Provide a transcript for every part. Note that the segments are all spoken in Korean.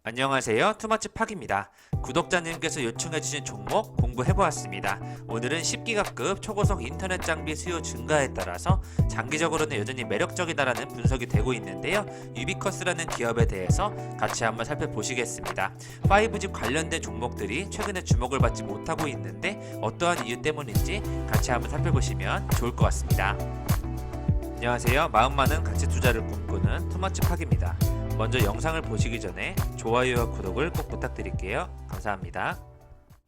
안녕하세요. 투마치 팍입니다. 구독자님께서 요청해주신 종목 공부해보았습니다. 오늘은 10기가급 초고속 인터넷 장비 수요 증가에 따라서 장기적으로는 여전히 매력적이다라는 분석이 되고 있는데요. 유비커스라는 기업에 대해서 같이 한번 살펴보시겠습니다. 5G 관련된 종목들이 최근에 주목을 받지 못하고 있는데 어떠한 이유 때문인지 같이 한번 살펴보시면 좋을 것 같습니다. 안녕하세요. 마음 많은 가치 투자를 꿈꾸는 투마치 팍입니다. 먼저 영상을 보시기 전에 좋아요와 구독을 꼭 부탁드릴게요. 감사합니다.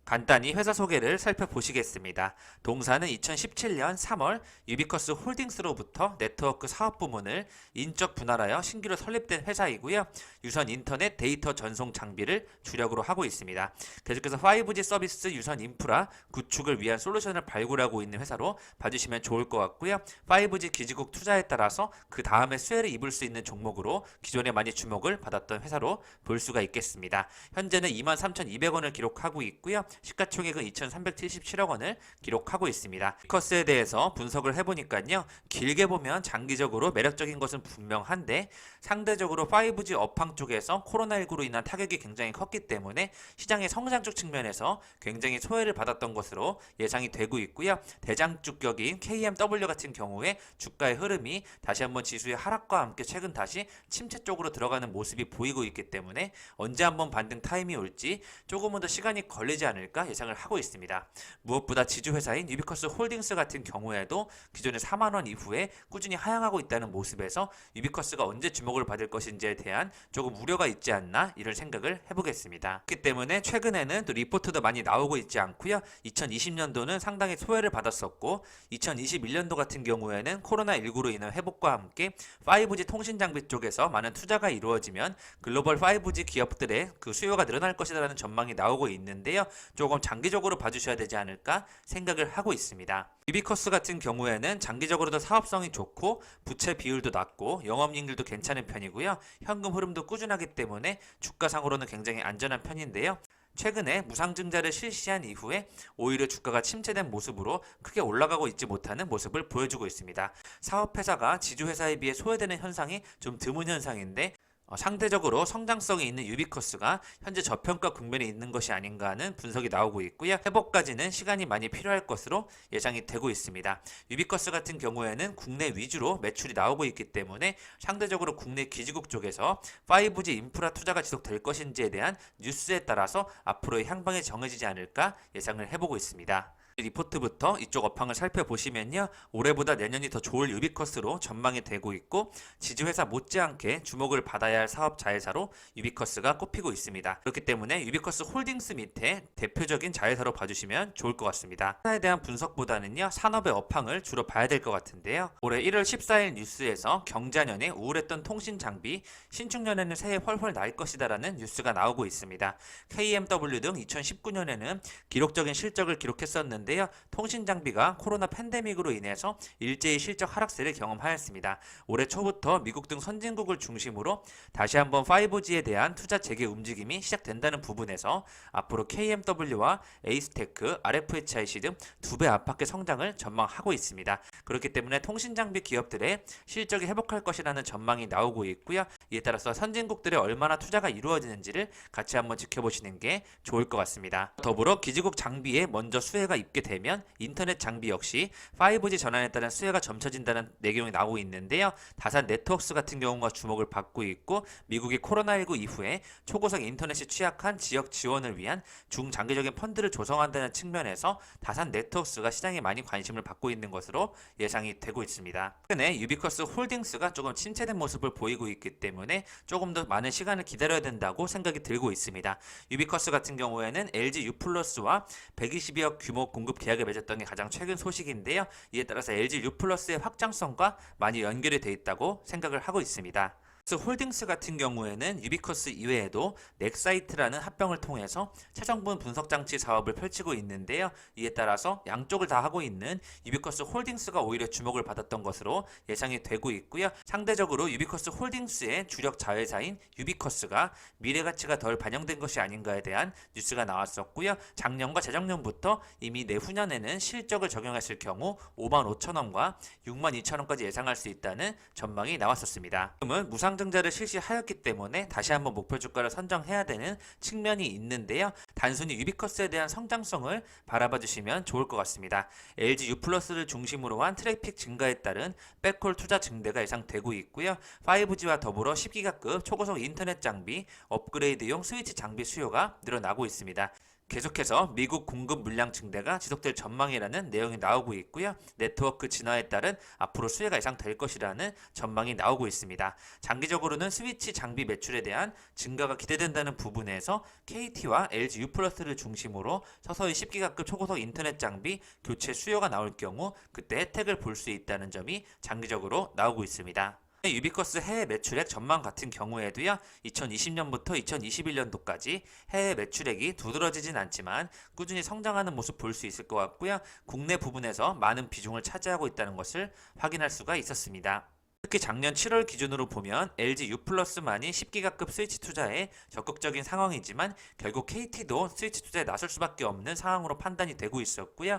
간단히 회사 소개를 살펴보시겠습니다. 동사는 2017년 3월 유비커스 홀딩스로부터 네트워크 사업 부문을 인적 분할하여 신규로 설립된 회사이고요. 유선 인터넷 데이터 전송 장비를 주력으로 하고 있습니다. 계속해서 5G 서비스 유선 인프라 구축을 위한 솔루션을 발굴하고 있는 회사로 봐주시면 좋을 것 같고요. 5G 기지국 투자에 따라서 그 다음에 수혜를 입을 수 있는 종목으로 기존에 많이 주목을 받았던 회사로 볼 수가 있겠습니다. 현재는 23,200원을 기록하고 있고요. 시가총액은 2,377억 원을 기록하고 있습니다. 유비커스에 대해서 분석을 해보니까요. 길게 보면 장기적으로 매력적인 것은 분명한데 상대적으로 5G 업황 쪽에서 코로나19로 인한 타격이 굉장히 컸기 때문에 시장의 성장적 측면에서 굉장히 소외를 받았던 것으로 예상이 되고 있고요. 대장주격인 KMW 같은 경우에 주가의 흐름이 다시 한번 지수의 하락과 함께 최근 다시 침체 쪽으로 들어가는 모습이 보이고 있기 때문에 언제 한번 반등 타임이 올지 조금은 더 시간이 걸리지 않을까 예상을 하고 있습니다. 무엇보다 지주회사인 유비커스 홀딩스 같은 경우에도 기존의 4만원 이후에 꾸준히 하향하고 있다는 모습에서 유비커스가 언제 주목을 받을 것인지에 대한 조금 우려가 있지 않나 이런 생각을 해보겠습니다. 그렇기 때문에 최근에는 또 리포트도 많이 나오고 있지 않고요. 2020년도는 상당히 소외를 받았었고 2021년도 같은 경우에는 코로나19로 인한 회복과 함께 5G 통신 장비 쪽에서 많은 투자가 이루어지면 글로벌 5G 기업들의 그 수요가 늘어날 것이라는 전망이 나오고 있는데요. 조금 장기적으로 봐주셔야 되지 않을까 생각을 하고 있습니다. 유비커스 같은 경우에는 장기적으로도 사업성이 좋고 부채 비율도 낮고 영업이익률도 괜찮은 편이고요. 현금 흐름도 꾸준하기 때문에 주가상으로는 굉장히 안전한 편인데요. 최근에 무상증자를 실시한 이후에 오히려 주가가 침체된 모습으로 크게 올라가고 있지 못하는 모습을 보여주고 있습니다. 사업회사가 지주회사에 비해 소외되는 현상이 좀 드문 현상인데 상대적으로 성장성이 있는 유비커스가 현재 저평가 국면에 있는 것이 아닌가 하는 분석이 나오고 있고요. 회복까지는 시간이 많이 필요할 것으로 예상이 되고 있습니다. 유비커스 같은 경우에는 국내 위주로 매출이 나오고 있기 때문에 상대적으로 국내 기지국 쪽에서 5G 인프라 투자가 지속될 것인지에 대한 뉴스에 따라서 앞으로의 향방이 정해지지 않을까 예상을 해보고 있습니다. 리포트부터 이쪽 업황을 살펴보시면요. 올해보다 내년이 더 좋을 유비커스로 전망이 되고 있고 지주회사 못지않게 주목을 받아야 할 사업 자회사로 유비커스가 꼽히고 있습니다. 그렇기 때문에 유비커스 홀딩스 밑에 대표적인 자회사로 봐주시면 좋을 것 같습니다. 회사에 대한 분석보다는요. 산업의 업황을 주로 봐야 될 것 같은데요. 올해 1월 14일 뉴스에서 경자년에 우울했던 통신 장비 신축년에는 새해 훨훨 날 것이다 라는 뉴스가 나오고 있습니다. KMW 등 2019년에는 기록적인 실적을 기록했었는데 통신 장비가 코로나 팬데믹으로 인해서 일제히 실적 하락세를 경험하였습니다. 올해 초부터 미국 등 선진국을 중심으로 다시 한번 5G에 대한 투자 재개 움직임이 시작된다는 부분에서 앞으로 KMW와 에이스테크, RFHIC 등 2배 안팎의 성장을 전망하고 있습니다. 그렇기 때문에 통신 장비 기업들의 실적이 회복할 것이라는 전망이 나오고 있고요. 이에 따라서 선진국들의 얼마나 투자가 이루어지는지를 같이 한번 지켜보시는 게 좋을 것 같습니다. 더불어 기지국 장비에 먼저 수혜가 입게 되면 인터넷 장비 역시 5G 전환에 따른 수혜가 점쳐진다는 내용이 나오고 있는데요. 다산 네트워크스 같은 경우가 주목을 받고 있고 미국이 코로나19 이후에 초고속 인터넷이 취약한 지역 지원을 위한 중장기적인 펀드를 조성한다는 측면에서 다산 네트워크스가 시장에 많이 관심을 받고 있는 것으로 예상이 되고 있습니다. 최근에 유비커스 홀딩스가 조금 침체된 모습을 보이고 있기 때문에 조금 더 많은 시간을 기다려야 된다고 생각이 들고 있습니다. 유비커스 같은 경우에는 LG U+와 122억 규모 공급 계약을 맺었던 게 가장 최근 소식인데요. 이에 따라서 LG U+의 확장성과 많이 연결이 돼 있다고 생각을 하고 있습니다. 홀딩스 같은 경우에는 유비커스 이외에도 넥사이트라는 합병을 통해서 최정분 분석장치 사업을 펼치고 있는데요. 이에 따라서 양쪽을 다 하고 있는 유비커스 홀딩스가 오히려 주목을 받았던 것으로 예상이 되고 있고요. 상대적으로 유비커스 홀딩스의 주력 자회사인 유비커스가 미래가치가 덜 반영된 것이 아닌가에 대한 뉴스가 나왔었고요. 작년과 재작년부터 이미 내후년에는 실적을 적용했을 경우 55,000원과 62,000원까지 예상할 수 있다는 전망이 나왔었습니다. 그러면 무상 무상증자를 실시하였기 때문에 다시 한번 목표 주가를 선정해야 되는 측면이 있는데요. 단순히 유비쿼스에 대한 성장성을 바라봐 주시면 좋을 것 같습니다. LG U+를 중심으로 한 트래픽 증가에 따른 백홀 투자 증대가 예상되고 있고요. 5G와 더불어 10기가급 초고속 인터넷 장비, 업그레이드용 스위치 장비 수요가 늘어나고 있습니다. 계속해서 미국 공급 물량 증대가 지속될 전망이라는 내용이 나오고 있고요. 네트워크 진화에 따른 앞으로 수혜가 예상될 것이라는 전망이 나오고 있습니다. 장기적으로는 스위치 장비 매출에 대한 증가가 기대된다는 부분에서 KT와 LG U+를 중심으로 서서히 10기가급 초고속 인터넷 장비 교체 수요가 나올 경우 그때 혜택을 볼 수 있다는 점이 장기적으로 나오고 있습니다. 유비쿼스 해외 매출액 전망 같은 경우에도요, 2020년부터 2021년도까지 해외 매출액이 두드러지진 않지만 꾸준히 성장하는 모습 볼 수 있을 것 같고요. 국내 부분에서 많은 비중을 차지하고 있다는 것을 확인할 수가 있었습니다. 특히 작년 7월 기준으로 보면 LG U+만이 10기가급 스위치 투자에 적극적인 상황이지만 결국 KT도 스위치 투자에 나설 수밖에 없는 상황으로 판단이 되고 있었고요.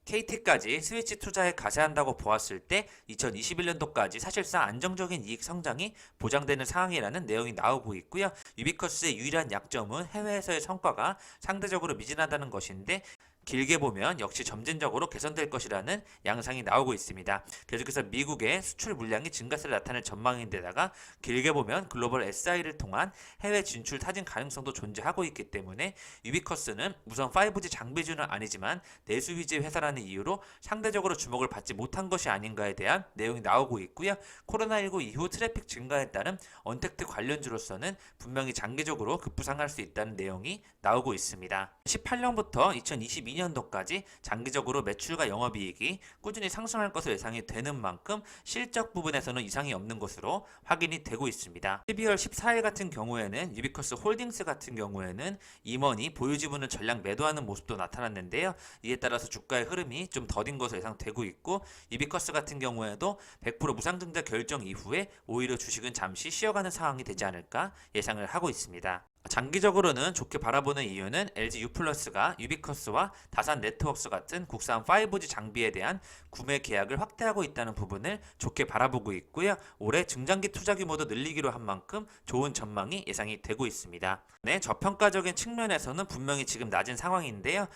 KT까지 스위치 투자에 가세한다고 보았을 때 2021년도까지 사실상 안정적인 이익 성장이 보장되는 상황이라는 내용이 나오고 있고요. 유비쿼스의 유일한 약점은 해외에서의 성과가 상대적으로 미진하다는 것인데 길게 보면 역시 점진적으로 개선될 것이라는 양상이 나오고 있습니다. 계속해서 미국의 수출 물량이 증가세를 나타낼 전망인데다가 길게 보면 글로벌 SI를 통한 해외 진출 타진 가능성도 존재하고 있기 때문에 유비쿼스는 우선 5G 장비주는 아니지만 내수 위주의 회사라는 이유로 상대적으로 주목을 받지 못한 것이 아닌가에 대한 내용이 나오고 있고요. 코로나19 이후 트래픽 증가에 따른 언택트 관련주로서는 분명히 장기적으로 급부상할 수 있다는 내용이 나오고 있습니다. 18년부터 2022년도까지 장기적으로 매출과 영업이익이 꾸준히 상승할 것으로 예상이 되는 만큼 실적 부분에서는 이상이 없는 것으로 확인이 되고 있습니다. 12월 14일 같은 경우에는 유비쿼스 홀딩스 같은 경우에는 임원이 보유 지분을 전량 매도하는 모습도 나타났는데요. 이에 따라서 주가의 흐름이 좀 더딘 것으로 예상되고 있고 유비쿼스 같은 경우에도 100% 무상증자 결정 이후에 오히려 주식은 잠시 쉬어가는 상황이 되지 않을까 예상을 하고 있습니다. 장기적으로는 좋게 바라보는 이유는 LG U+가 유비쿼스와 다산 네트워크스 같은 국산 5G 장비에 대한 구매 계약을 확대하고 있다는 부분을 좋게 바라보고 있고요. 올해 중장기 투자 규모도 늘리기로 한 만큼 좋은 전망이 예상이 되고 있습니다. 네, 저평가적인 측면에서는 분명히 지금 낮은 상황인데요.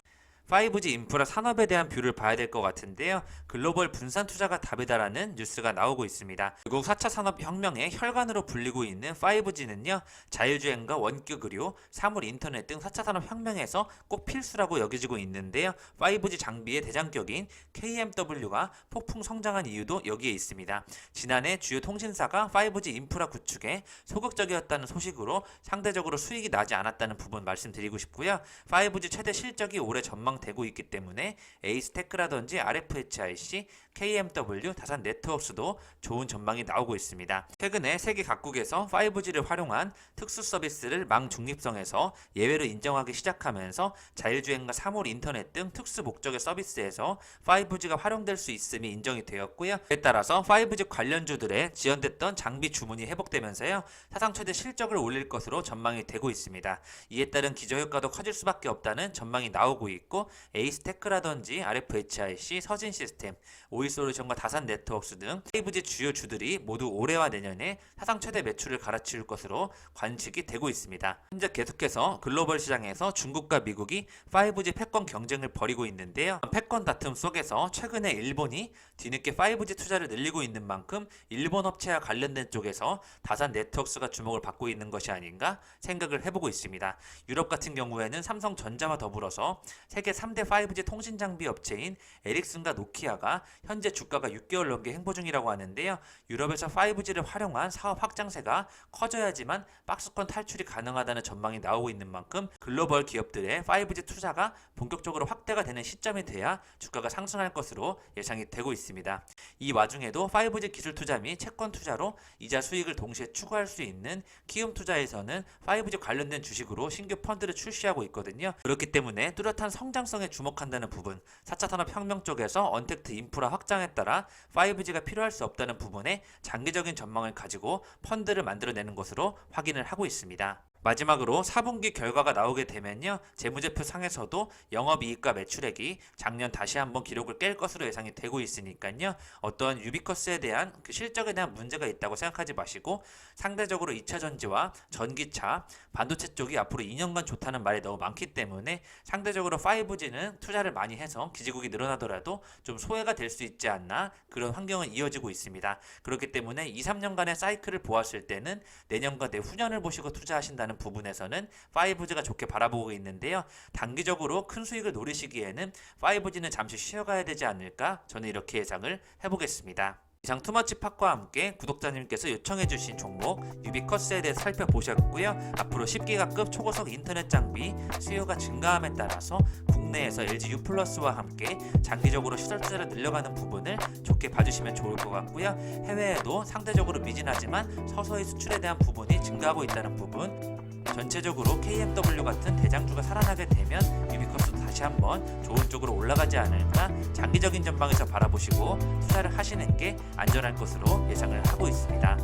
5G 인프라 산업에 대한 뷰를 봐야 될 것 같은데요. 글로벌 분산 투자가 답이다라는 뉴스가 나오고 있습니다. 결국 4차 산업혁명의 혈관으로 불리고 있는 5G는요. 자율주행과 원격 의료, 사물 인터넷 등 4차 산업혁명에서 꼭 필수라고 여겨지고 있는데요. 5G 장비의 대장격인 KMW가 폭풍 성장한 이유도 여기에 있습니다. 지난해 주요 통신사가 5G 인프라 구축에 소극적이었다는 소식으로 상대적으로 수익이 나지 않았다는 부분 말씀드리고 싶고요. 5G 최대 실적이 올해 전망되고 있기 때문에 에이스테크라든지 RFHIC, KMW, 다산 네트워크스도 좋은 전망이 나오고 있습니다. 최근에 세계 각국에서 5G를 활용한 특수 서비스를 망 중립성에서 예외로 인정하기 시작하면서 자율주행과 사물 인터넷 등 특수 목적의 서비스에서 5G가 활용될 수 있음이 인정이 되었고요. 이에 따라서 5G 관련주들의 지연됐던 장비 주문이 회복되면서요. 사상 최대 실적을 올릴 것으로 전망이 되고 있습니다. 이에 따른 기저효과도 커질 수밖에 없다는 전망이 나오고 있고 에이스테크라든지 RFHIC, 서진시스템, 오이솔루션과 다산 네트워크스 등 5G 주요 주들이 모두 올해와 내년에 사상 최대 매출을 갈아치울 것으로 관측이 되고 있습니다. 현재 계속해서 글로벌 시장에서 중국과 미국이 5G 패권 경쟁을 벌이고 있는데요. 패권 다툼 속에서 최근에 일본이 뒤늦게 5G 투자를 늘리고 있는 만큼 일본 업체와 관련된 쪽에서 다산 네트워크스가 주목을 받고 있는 것이 아닌가 생각을 해보고 있습니다. 유럽 같은 경우에는 삼성전자와 더불어서 세계 3대 5G 통신 장비 업체인 에릭슨과 노키아가 현재 주가가 6개월 넘게 행보 중이라고 하는데요. 유럽에서 5G를 활용한 사업 확장세가 커져야지만 박스권 탈출이 가능하다는 전망이 나오고 있는 만큼 글로벌 기업들의 5G 투자가 본격적으로 확대가 되는 시점이 돼야 주가가 상승할 것으로 예상이 되고 있습니다. 이 와중에도 5G 기술 투자 및 채권 투자로 이자 수익을 동시에 추구할 수 있는 키움 투자에서는 5G 관련된 주식으로 신규 펀드를 출시하고 있거든요. 그렇기 때문에 뚜렷한 성장성에 주목한다는 부분, 4차 산업혁명 쪽에서 언택트 인프라 확장에 따라 5G가 필요할 수 없다는 부분에 장기적인 전망을 가지고 펀드를 만들어내는 것으로 확인을 하고 있습니다. 마지막으로 4분기 결과가 나오게 되면요, 재무제표 상에서도 영업이익과 매출액이 작년 다시 한번 기록을 깰 것으로 예상이 되고 있으니까요, 어떠한 유비커스에 대한 그 실적에 대한 문제가 있다고 생각하지 마시고, 상대적으로 2차 전지와 전기차, 반도체 쪽이 앞으로 2년간 좋다는 말이 너무 많기 때문에 상대적으로 5G는 투자를 많이 해서 기지국이 늘어나더라도 좀 소외가 될 수 있지 않나, 그런 환경은 이어지고 있습니다. 그렇기 때문에 2, 3년간의 사이클을 보았을 때는 내년과 내후년을 보시고 투자하신다는 부분에서는 5G가 좋게 바라보고 있는데요. 단기적으로 큰 수익을 노리시기에는 5G는 잠시 쉬어가야 되지 않을까, 저는 이렇게 예상을 해보겠습니다. 이상 투머치팍과 함께 구독자님께서 요청해주신 종목 유비커스에 대해 살펴보셨고요. 앞으로 10기가급 초고속 인터넷 장비 수요가 증가함에 따라서 국내에서 LG U+와 함께 장기적으로 시설 투자를 늘려가는 부분을 좋게 봐주시면 좋을 것 같고요. 해외에도 상대적으로 미진하지만 서서히 수출에 대한 부분이 증가하고 있다는 부분, 전체적으로 KMW 같은 대장주가 살아나게 되면 유비커스도 다시 한번 좋은 쪽으로 올라가지 않을까, 장기적인 전망에서 바라보시고 투자를 하시는 게 안전할 것으로 예상을 하고 있습니다.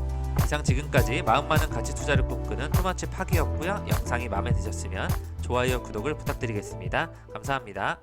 이상 지금까지 마음 많은 가치 투자를 꿈꾸는 투머치 팍이었고요. 영상이 마음에 드셨으면 좋아요, 구독을 부탁드리겠습니다. 감사합니다.